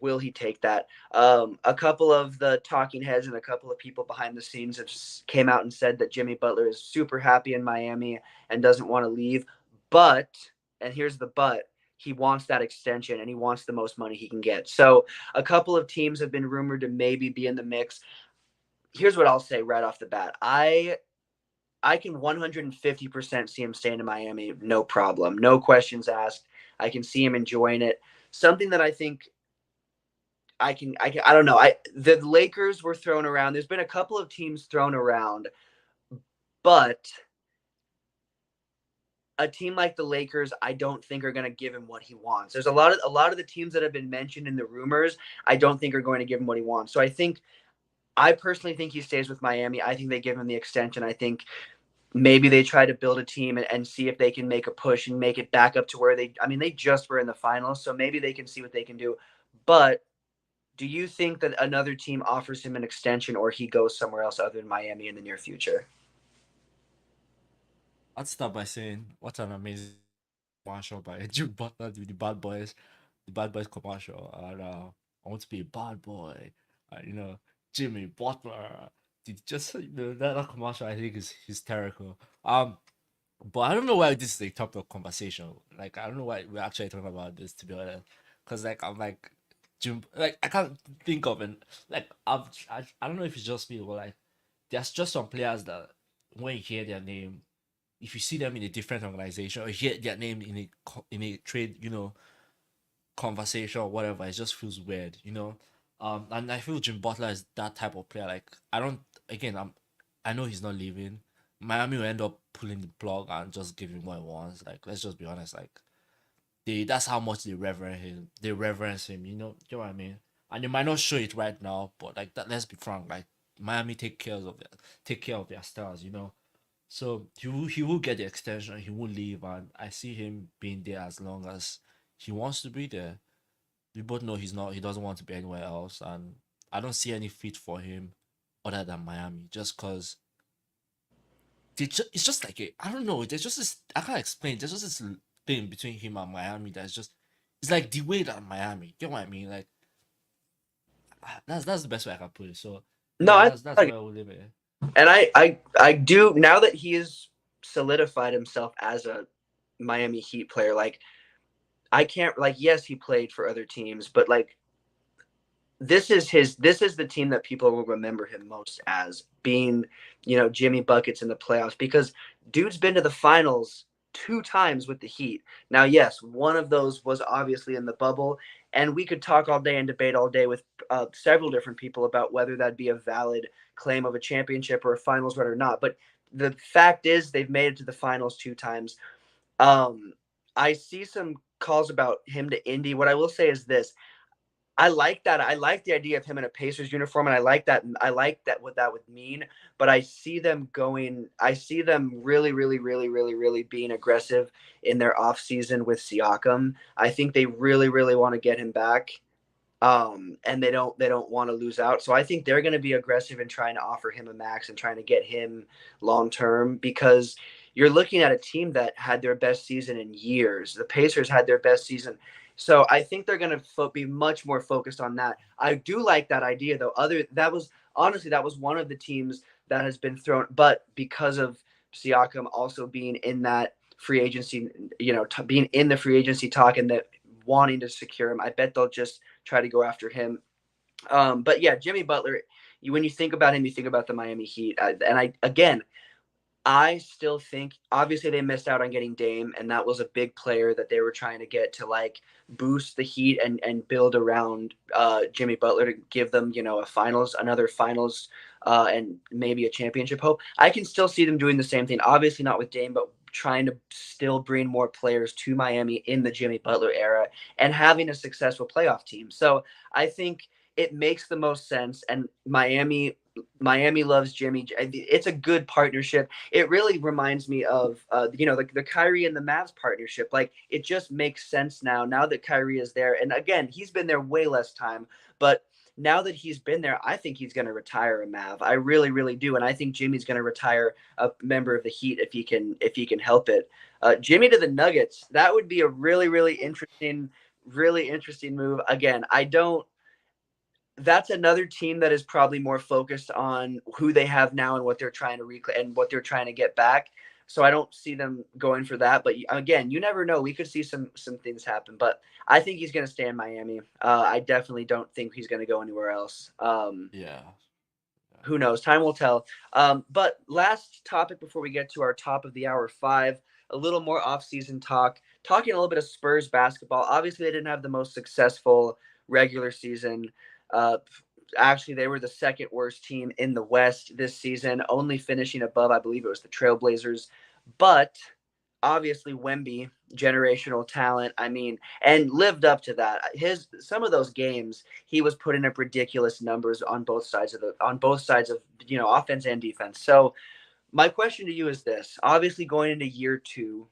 will he take that? A couple of the talking heads and a couple of people behind the scenes have came out and said that Jimmy Butler is super happy in Miami and doesn't want to leave. But, and here's the but, he wants that extension and he wants the most money he can get. So a couple of teams have been rumored to maybe be in the mix. Here's what I'll say right off the bat. I can 150% see him staying in Miami, no problem. No questions asked. I can see him enjoying it. Something that I think I don't know. The Lakers were thrown around. There's been a couple of teams thrown around, but a team like the Lakers, I don't think are going to give him what he wants. There's a lot of the teams that have been mentioned in the rumors, I don't think are going to give him what he wants. So I personally think he stays with Miami. I think they give him the extension. I think maybe they try to build a team and see if they can make a push and make it back up to where they just were in the finals. So maybe they can see what they can do. But do you think that another team offers him an extension, or he goes somewhere else other than Miami in the near future? I'd start by saying what an amazing commercial by Jimmy Butler with the Bad Boys commercial. And I want to be a bad boy. Jimmy Butler. Just that commercial, I think, is hysterical. But I don't know why this is a topic of conversation. Like, I don't know why we're actually talking about this, to be honest. Because I'm like, Jim, like, I can't think of it. Like, I don't know if it's just me, but like, there's just some players that when you hear their name, if you see them in a different organization or hear their name in a trade, conversation or whatever, it just feels weird. And I feel Jim Butler is that type of player. Like, I know he's not leaving. Miami will end up pulling the plug and just giving what he wants. Like, let's just be honest. Like, that's how much they reverence him. They reverence him. You know what I mean? And they might not show it right now, but like that. Let's be frank. Like, Miami take care of their stars. So he will get the extension. He won't leave, and I see him being there as long as he wants to be there. We both know he's not. He doesn't want to be anywhere else, and I don't see any fit for him other than Miami. Just cause it's just like I don't know. There's just this. I can't explain. There's just this thing between him and Miami that's just. It's like the way that Miami. You know what I mean? Like that's the best way I can put it. So No, yeah, I that's like, where we'll leave it. and I do, now that he has solidified himself as a Miami Heat player. Like, I can't, like, yes, he played for other teams, but like, this is the team that people will remember him most as being, Jimmy buckets in the playoffs, because dude's been to the finals 2 times with the Heat. Now, yes, one of those was obviously in the bubble, and we could talk all day and debate all day with several different people about whether that'd be a valid claim of a championship or a finals run or not. But the fact is, they've made it to the finals 2 times. I see some calls about him to Indy. What I will say is this: I like that. I like the idea of him in a Pacers uniform, and I like that. I like that what that would mean. But I see them going. I see them really, really, really, really, really being aggressive in their offseason with Siakam. I think they really, really want to get him back, and they don't want to lose out. So I think they're going to be aggressive in trying to offer him a max and trying to get him long term, because you're looking at a team that had their best season in years. The Pacers had their best season. So I think they're going to be much more focused on that. I do like that idea, though. That was honestly, that was one of the teams that has been thrown, but because of Siakam also being in that free agency, being in the free agency talk, and that wanting to secure him, I bet they'll just try to go after him. But yeah, Jimmy Butler, when you think about him, you think about the Miami Heat. I still think, obviously they missed out on getting Dame, and that was a big player that they were trying to get to like boost the Heat and build around Jimmy Butler to give them, another finals, and maybe a championship hope. I can still see them doing the same thing, obviously not with Dame, but trying to still bring more players to Miami in the Jimmy Butler era and having a successful playoff team. So I think it makes the most sense, and Miami loves Jimmy. It's a good partnership. It really reminds me of the Kyrie and the Mavs partnership. Like, it just makes sense now that Kyrie is there. And again, he's been there way less time, but now that he's been there, I think he's going to retire a Mav. I really, really do, and I think Jimmy's going to retire a member of the Heat if he can help it. Jimmy to the Nuggets, that would be a really, really interesting move. Again, I don't. That's another team that is probably more focused on who they have now and what they're trying to and what they're trying to get back. So I don't see them going for that. But again, you never know. We could see some things happen. But I think he's going to stay in Miami. I definitely don't think he's going to go anywhere else. Yeah. Who knows? Time will tell. But last topic before we get to our top of the hour 5, a little more off-season talk. Talking a little bit of Spurs basketball. Obviously, they didn't have the most successful regular season. Uh, Actually, they were the second worst team in the West this season, only finishing above, I believe it was the Trailblazers. But obviously, Wemby, generational talent. I mean, and lived up to that. Some of those games, he was putting up ridiculous numbers on both sides of offense and defense. So my question to you is this: obviously, going into year 2,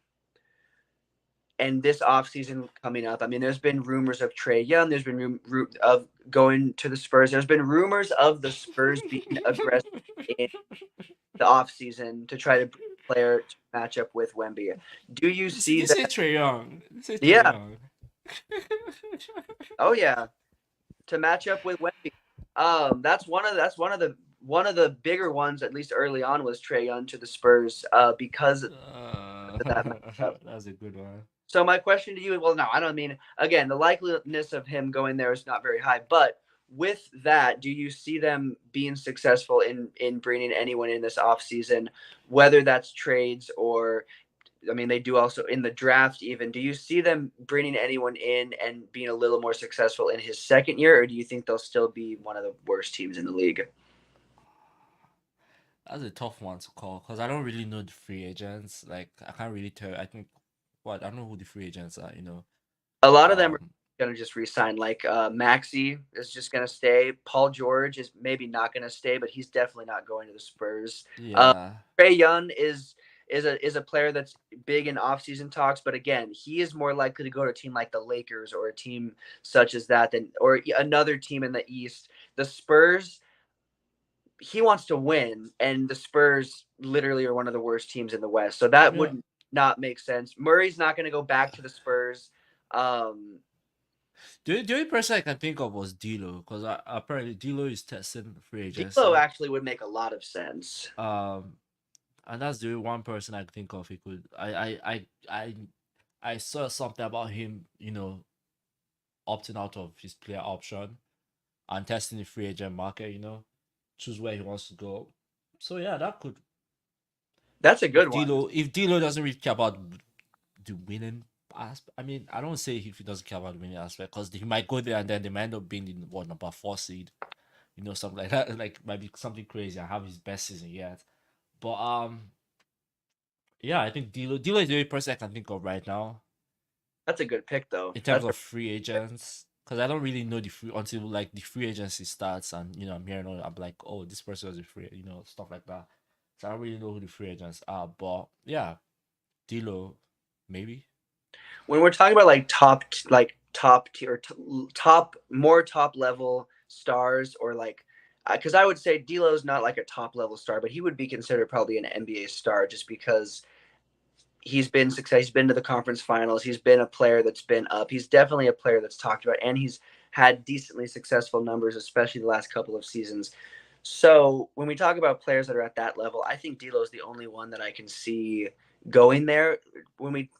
and this offseason coming up, I mean, there's been rumors of Trae Young. There's been of going to the Spurs. There's been rumors of the Spurs being aggressive in the offseason to try to bring a player to match up with Wemby. Do you see You say that? Trae Young. You say Trae Yeah. Young. Oh yeah. To match up with Wemby. That's one of the bigger ones, at least early on, was Trae Young to the Spurs because of that matchup. That's a good one. So my question to you, well, no, I don't mean, again, the likeliness of him going there is not very high, but with that, do you see them being successful in bringing anyone in this offseason, whether that's trades or, I mean, they do also in the draft even. Do you see them bringing anyone in and being a little more successful in his second year, or do you think they'll still be one of the worst teams in the league? That's a tough one to call because I don't really know the free agents. Like, I can't really tell. I think I don't know who the free agents are. A lot of them are Um, going to just resign. Like Maxey is just going to stay. Paul George is maybe not going to stay, but he's definitely not going to the Spurs. yeah, Trae Young is a player that's big in offseason talks, but again, he is more likely to go to a team like the Lakers or a team such as that or another team in the East. The Spurs, he wants to win, and the Spurs literally are one of the worst teams in the West. So that yeah. would not make sense. Murray's not going to go back to the Spurs. Um, The only person I can think of was D'Lo, because apparently D'Lo is testing free agency. D'Lo actually would make a lot of sense. And that's the only one person I can think of. He could. I saw something about him, opting out of his player option and testing the free agent market. Choose where he wants to go. So yeah, that could. That's a good one. If D'Lo doesn't really care about the winning aspect, I mean, I don't say if he doesn't care about the winning aspect, because he might go there and then they might end up being in number 4 seed, something like that. Like might be something crazy and have his best season yet. But yeah, I think D'Lo is the only person I can think of right now That's a good pick, though. in terms of free agents, because I don't really know the free until like the free agency starts, and I'm hearing all. I'm like, oh, this person was a free, stuff like that. So I don't really know who the free agents are, but yeah, D'Lo, maybe. When we're talking about like top tier, more top level stars, or like, because I would say D'Lo's not like a top level star, but he would be considered probably an NBA star just because he's been successful. He's been to the conference finals. He's been a player that's been up. He's definitely a player that's talked about, and he's had decently successful numbers, especially the last couple of seasons. So when we talk about players that are at that level, I think D'Lo is the only one that I can see going there. When we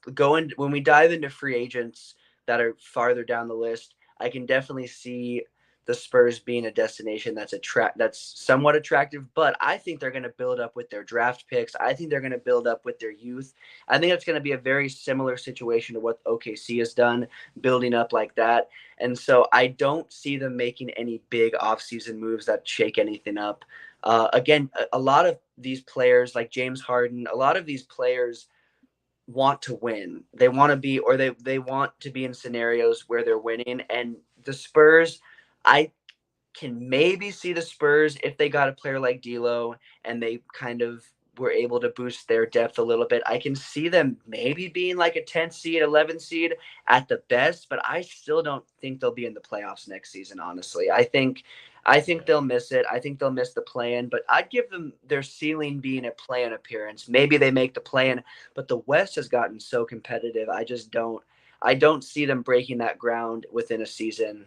dive into free agents that are farther down the list, I can definitely see the Spurs being a destination that's somewhat attractive, but I think they're going to build up with their draft picks. I think they're going to build up with their youth. I think it's going to be a very similar situation to what OKC has done, building up like that. And so I don't see them making any big offseason moves that shake anything up. Again, a lot of these players like James Harden, a lot of these players want to win. They want to be, or they want to be in scenarios where they're winning. And the Spurs, I can maybe see the Spurs if they got a player like D'Lo and they kind of were able to boost their depth a little bit. I can see them maybe being like a 10th seed, 11th seed at the best, but I still don't think they'll be in the playoffs next season, honestly. I think they'll miss it. I think they'll miss the play-in, but I'd give them their ceiling being a play-in appearance. Maybe they make the play-in, but the West has gotten so competitive. I don't see them breaking that ground within a season.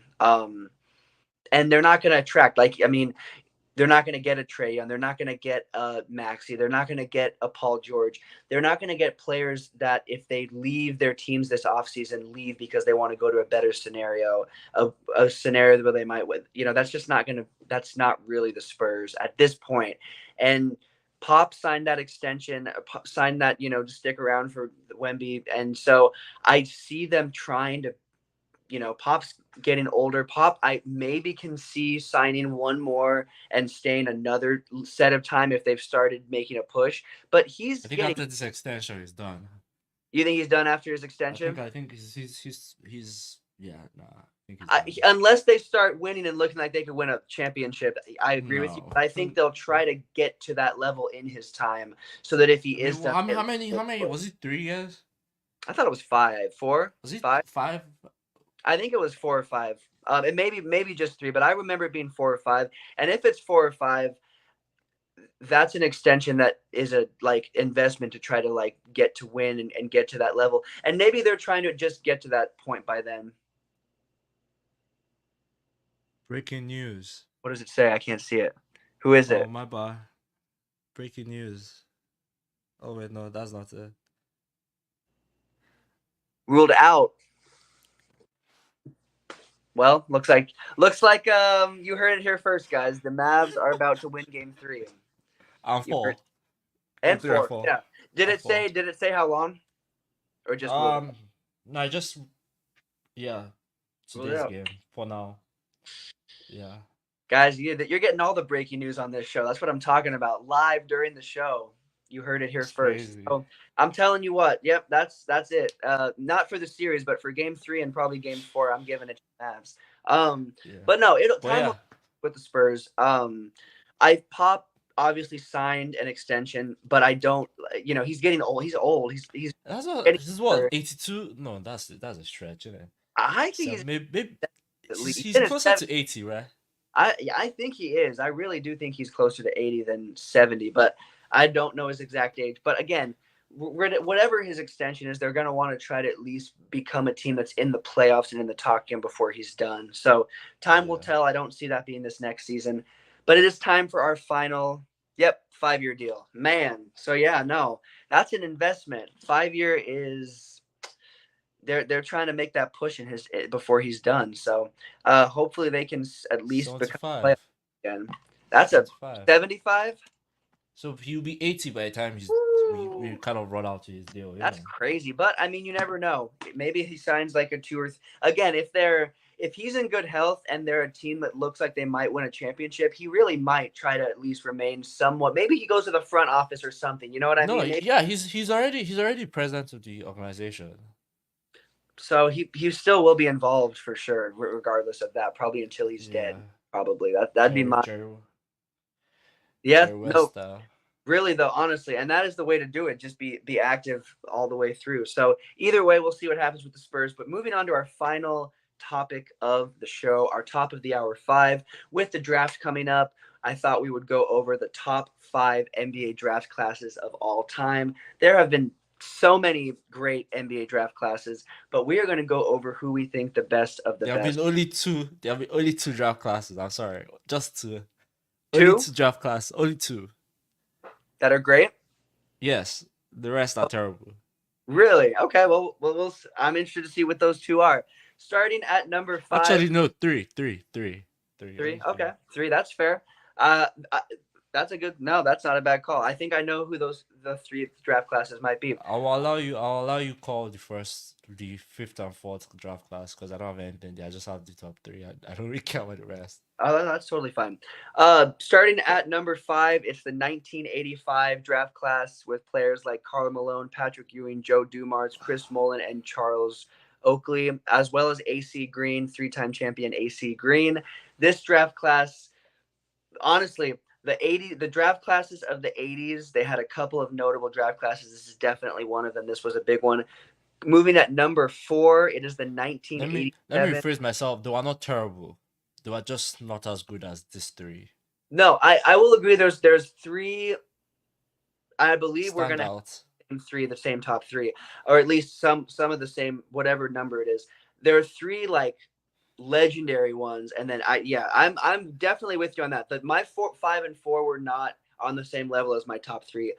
And they're not going to attract, they're not going to get a Trae Young. They're not going to get a Maxey. They're not going to get a Paul George. They're not going to get players that if they leave their teams this offseason, leave because they want to go to a better scenario, a scenario where they might win. That's not really the Spurs at this point. And Pop signed that extension, signed that, to stick around for Wemby. And so I see them trying to, Pop's getting older. Pop, I maybe can see signing one more and staying another set of time if they've started making a push. But I think after this extension is done. You think he's done after his extension? I think he's yeah. Nah, I think he's unless they start winning and looking like they could win a championship. I agree with you, but I think they'll try to get to that level in his time, so that if he is done, how many was it? 3 years? I thought it was 5, 4. Was it 5? 5? I think it was 4 or 5. It maybe just 3, but I remember it being 4 or 5. And if it's 4 or 5, that's an extension that is a investment to try to get to win and get to that level. And maybe they're trying to just get to that point by then. Breaking news. What does it say? I can't see it. Who is it? Oh, my bad. Breaking news. Oh wait, no, that's not it. Ruled out. Well, looks like you heard it here first, guys. The Mavs are about to win Game 3. And 4. And 4. Yeah. Did it say how long? Or just no, just today's game for now. Yeah. Guys, you're getting all the breaking news on this show. That's what I'm talking about. Live during the show. You heard it here first. So I'm telling you what. Yep, that's it. Not for the series, but for Game 3 and probably Game 4, I'm giving it to the Mavs. But no, with the Spurs. Pop obviously signed an extension, but I don't. He's getting old. He's old. He's. This is what 82. No, that's a stretch, isn't it? I think so maybe he's closer to 80, right? I think he is. I really do think he's closer to 80 than 70, but I don't know his exact age. But again, whatever his extension is, they're going to want to try to at least become a team that's in the playoffs and in the talk game before he's done. So time will Yeah. tell. I don't see that being this next season, but it is time for our final. Yep, 5-year deal, man. So yeah, no, that's an investment. 5-year is they're trying to make that push in his before he's done. So hopefully they can at least become a playoff 75. again. That's a 75. 75. So he'll be 80 by the time we kind of run out to his deal. Yeah. That's crazy, but I mean, you never know. Maybe he signs like a again, if he's in good health and they're a team that looks like they might win a championship, he really might try to at least remain somewhat. Maybe he goes to the front office or something. You know what I No, mean? Maybe, yeah, he's already president of the organization. so he still will be involved for sure, regardless of that. Probably until he's dead. Yeah. Probably that'd be my Jerry yeah. No, West. really though, honestly, and that is the way to do it. Just be active all the way through. So either way, we'll see what happens with the Spurs. But moving on to our final topic of the show, our top of the hour 5, with the draft coming up, I thought we would go over the top 5 NBA draft classes of all time. There have been so many great NBA draft classes, but we are going to go over who we think the best of the There have best. been only two. There have been only two draft classes. I'm sorry, just two. Two? Only two draft classes. Only two. That are great. Yes, the rest are terrible. Really? Okay. Well, I'm interested to see what those two are. Starting at number 5. Actually, no, three. Three. Only Okay. 3. That's fair. That's a good. No, that's not a bad call. I think I know who the 3 draft classes might be. I'll allow you call the 5th and 4th draft class because I don't have anything there. I just have the top 3. I don't really care about the rest. Oh, that's totally fine. Starting at number 5, it's the 1985 draft class with players like Karl Malone, Patrick Ewing, Joe Dumars, Chris Mullin, and Charles Oakley, as well as AC Green, 3-time champion AC Green. This draft class, honestly, the draft classes of the 80s, they had a couple of notable draft classes. This is definitely one of them. This was a big one. Moving at number 4, it is the 1987. Let me rephrase myself. They were not terrible. They were just not as good as this 3. No, I will agree. There's 3. I believe we're gonna Standouts. have 3, the same top 3, or at least some of the same, whatever number it is. There are 3 like legendary ones, and then I'm definitely with you on that. That my 4, 5, and 4 were not on the same level as my top 3.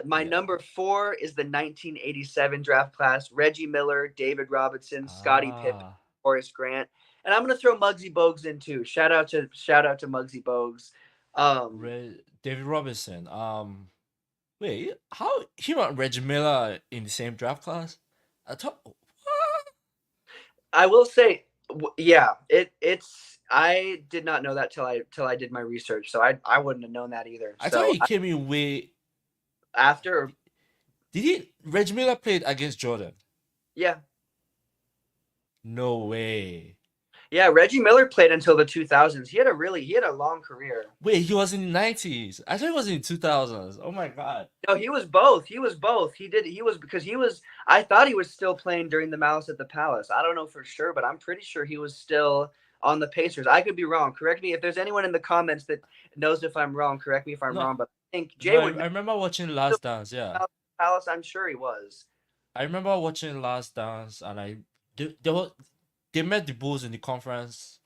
My number 4 is the 1987 draft class: Reggie Miller, David Robinson, Scottie Pippen, Horace Grant, and I'm gonna throw Muggsy Bogues in too. Shout out to Muggsy Bogues. David Robinson. Wait, how he and Reggie Miller in the same draft class? I thought. What? I will say, yeah, it's. I did not know that till I did my research, so I wouldn't have known that either. I So thought he came in way after, Did he? Reggie Miller played against Jordan. yeah, No way. yeah, Reggie Miller played until the 2000s. He had a long career. Wait, he was in the 90s. I thought he was in the 2000s. Oh my god. No, he was both. I thought he was still playing during the Malice at the Palace. I don't know for sure, but I'm pretty sure he was still on the Pacers. I could be wrong. Correct me if there's anyone in the comments that knows if I'm wrong. Correct me if I'm No. wrong, but I think No, Jay I would remember watching Last Dance. Yeah, Palace. I'm sure he was. I remember watching Last Dance, and they met the Bulls in the conference.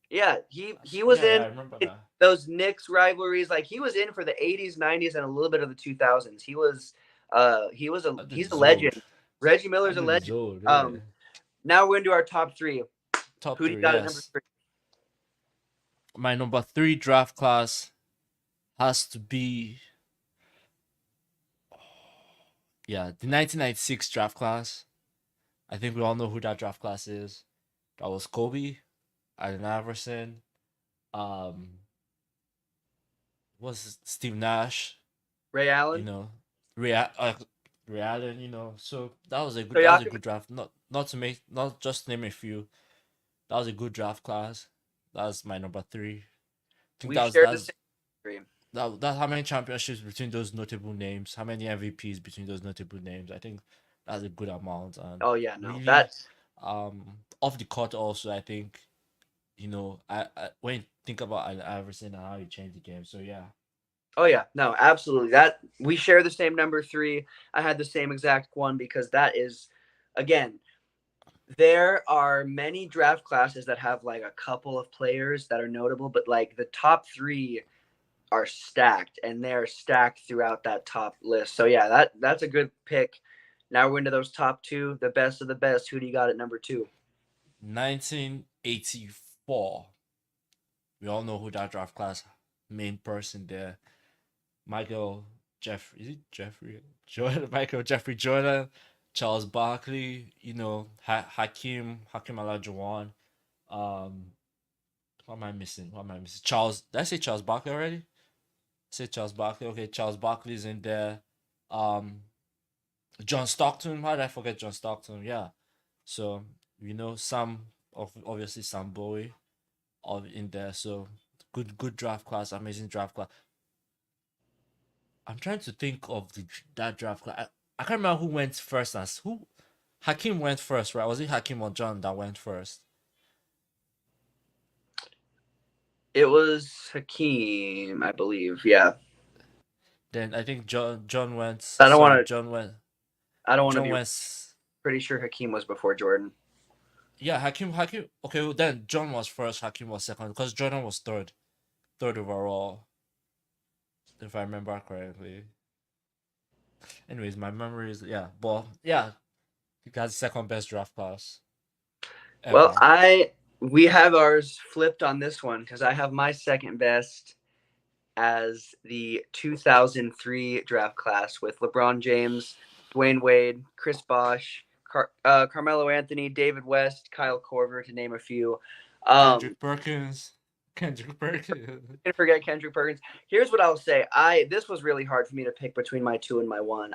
Yeah, he was Yeah, in I remember in that. those Knicks rivalries. Like he was in for the 80s, 90s, and a little bit of the 2000s. He's a legend. Reggie Miller's a legend. Now we're into our top 3. Top Who do 3, you got at yes. number 3? My number 3 draft class has to be the 1996 draft class. I think we all know who that draft class is. That was Kobe, Allen Iverson, was Steve Nash, Ray Allen. you know, Ray Allen, you know. So that was a So good draft. Not just to name a few. That was a good draft class. That's my number 3. I think We shared the same dream. that's how many championships between those notable names, how many MVPs between those notable names. I think that's a good amount. And Oh yeah, no, really, that's off the court also, I think, you know, I when you think about Allen Iverson and how he changed the game. So yeah. Oh yeah, no, absolutely. That we share the same number 3. I had the same exact one because that is, again, there are many draft classes that have like a couple of players that are notable, but like the top 3 are stacked, and they're stacked throughout that top list. So yeah, that's a good pick. Now we're into those top 2, the best of the best. Who do you got at number 2? 1984. We all know who that draft class main person there. Michael Jeffrey, is it Jeffrey? Jordan, Michael Jeffrey Jordan, Charles Barkley, Hakim Olajuwon. What am I missing? Charles, did I say Charles Barkley already? Say Charles Barkley. Okay, Charles Barkley's in there. Um, John Stockton. How did I forget John Stockton? Yeah. So obviously Sam Bowie, of in there. So good draft class, amazing draft class. I'm trying to think of that draft class. I can't remember who went first. As who Hakim went first, right? Was it Hakim or John that went first? It was Hakeem, I believe. Yeah. Then I think John went. I don't Sorry, want to. John went. I don't want to John be went. pretty sure Hakeem was before Jordan. Yeah, Hakim. Okay, well, then John was first. Hakim was second because Jordan was third overall, if I remember correctly. Anyways, my memory is but yeah, he got second best draft class ever. Well, we have ours flipped on this one because I have my second best as the 2003 draft class with LeBron James, Dwayne Wade, Chris Bosh, Carmelo Anthony, David West, Kyle Korver, to name a few. Kendrick Perkins. Can't forget Kendrick Perkins. Here's what I'll say. This was really hard for me to pick between my 2 and my 1.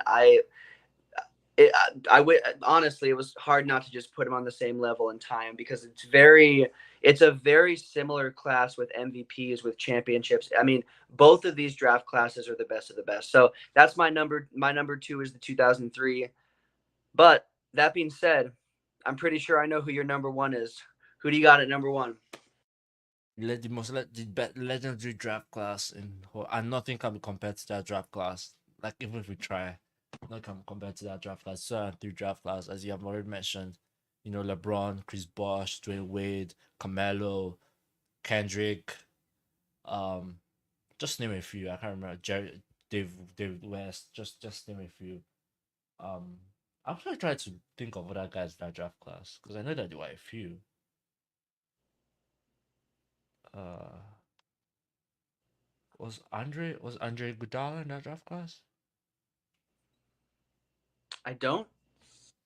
Honestly, it was hard not to just put him on the same level in time because it's a very similar class with MVPs, with championships. I mean, both of these draft classes are the best of the best. So that's my number 2 is the 2003. But that being said, I'm pretty sure I know who your number 1 is. Who do you got at number 1? The legendary draft class and nothing can be compared to that draft class. Like even if we try, nothing can be compared to that draft class. 3 draft class, as you have already mentioned. LeBron, Chris Bosh, Dwayne Wade, Carmelo, Kendrick. Just name a few. I can't remember. David West. Just name a few. I'm gonna try to think of other guys in that draft class because I know that there were a few. Was Andre Iguodala in that draft class? I don't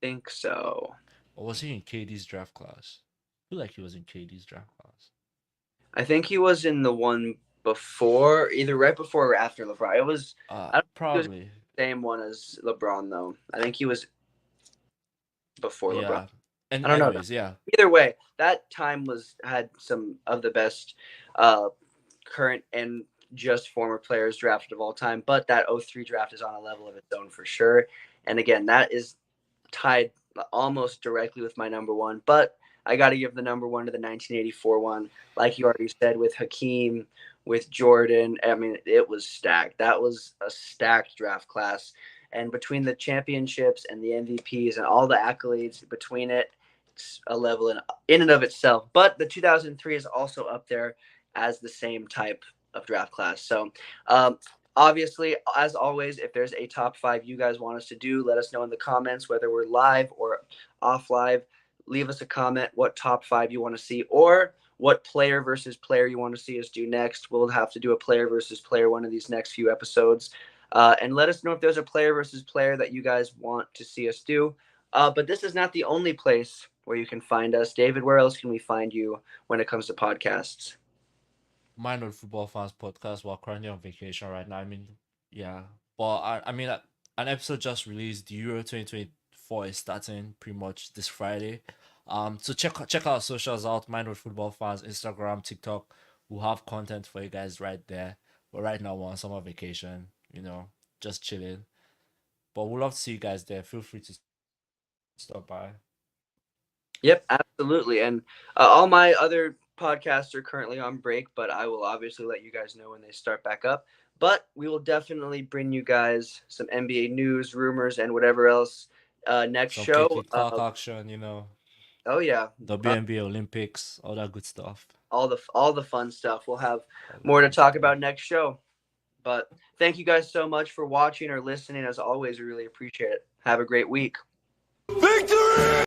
think so. Or was he in KD's draft class? I feel like he was in KD's draft class. I think he was in the one before, either right before or after LeBron. It was probably he was the same one as LeBron though. I think he was before LeBron. And I don't anyways, know. Either way, that time had some of the best current and just former players drafted of all time. But that 03 draft is on a level of its own for sure. And again, that is tied almost directly with my number 1. But I got to give the number 1 to the 1984 one. Like you already said, with Hakeem, with Jordan. I mean, it was stacked. That was a stacked draft class. And between the championships and the MVPs and all the accolades between it, it's a level in and of itself. But the 2003 is also up there as the same type of draft class. So obviously, as always, if there's a top 5 you guys want us to do, let us know in the comments, whether we're live or off live. Leave us a comment what top 5 you want to see, or what player versus player you want to see us do next. We'll have to do a player versus player one of these next few episodes. And let us know if there's a player versus player that you guys want to see us do. But this is not the only place where you can find us. David, where else can we find you when it comes to podcasts? Mind on Football Fans Podcast. We're currently on vacation right now. I mean, but I mean, an episode just released. The Euro 2024 is starting pretty much this Friday. So check our socials out. Mind on Football Fans, Instagram, TikTok. We'll have content for you guys right there. But right now we're on summer vacation. Just chilling. But we'd love to see you guys there. Feel free to stop by. Yep, absolutely. And all my other podcasts are currently on break, but I will obviously let you guys know when they start back up. But we will definitely bring you guys some NBA news, rumors, and whatever else next Some show. Kiki Clark action, you know, Oh yeah, WNBA Olympics, all that good stuff. all the fun stuff. We'll have All that more to good talk stuff. about next show. But thank you guys so much for watching or listening. As always, we really appreciate it. Have a great week. Victory!